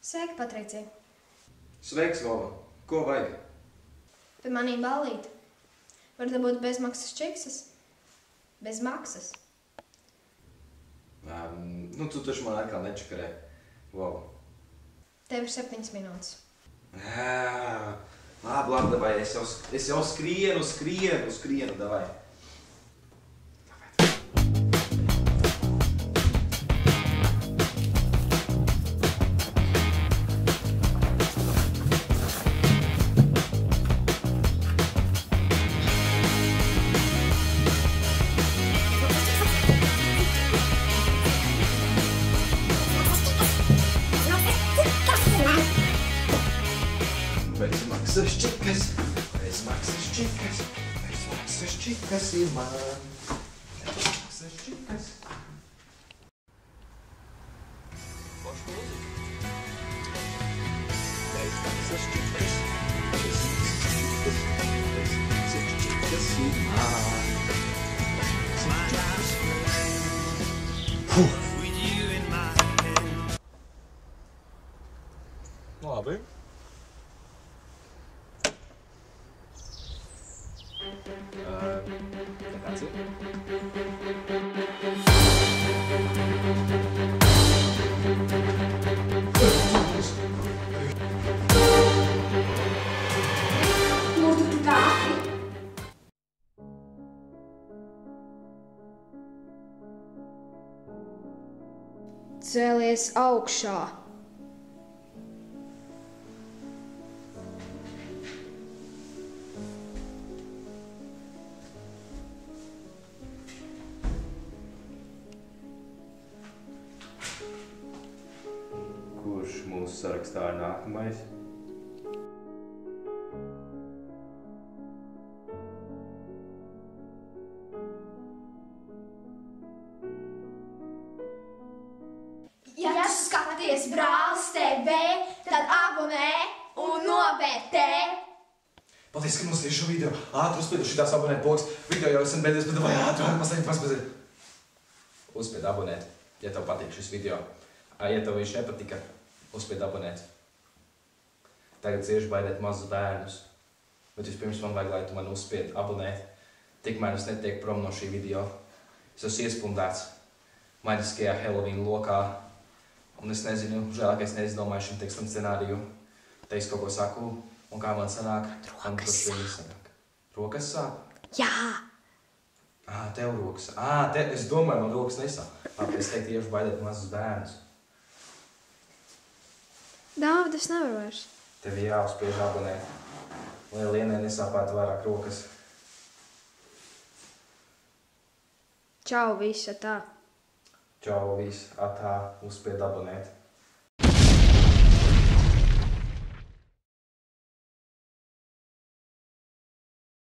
Sveika, Patricija. Sveiks, Vova. Ko vajag? Pie manīm ballīti. Var dabūt bezmaksas čiksas? Bez maksas. Tu taču man atkal nečakarē. Vova. Tev ir 7 minūtes. Labi, davai. Es jau skrienu, davai. Bezmaksas čikas ir man. Bezmaksas čikas. Forši mūzika. Bezmaksas čikas. Bezmaksas čikas ir man. Labi. Kāds ir? Lūdzu, tu tā ātri. Cēlies augšā. Kurš mūsu sarakstā ir nākamais? Ja tu skaties Brālis TV, tad abonē un novērtē. Paldies, ka noskaties šo video. Ātri uzspied uz šitās abonēt pogas. Video jau esam beidzies, bet vai ātri paspēdēt. Uzspied abonēt, ja tev patīk šis video. Ja tev viņš nepatika, uzspied abonēt. Tagad cieši baidēt mazus bērnus. Bet vispirms man vajag, lai tu man uzspied abonēt. Tikmēr es netiek prom no šī video. Es esmu iespundēts maģiskajā Halloween lokā. Un es nezinu, žēl, ka es neizdomāju šim tekstam scenāriju. Te es kaut ko saku, un kā man sanāk, man tas viņi sanāk. Rokas sāp? Jā. Tev rokas. Es domāju, man rokas nesāp. Labi, es teiktu iešu baidēt mazus bērnus. Dāvid, es nevaru vairs. Tev jāuzspiež abonēt, lai Lienai nesāpētu vairāk rokas. Čau, visa tā. Čau, viss, atā, uzspied abonēt.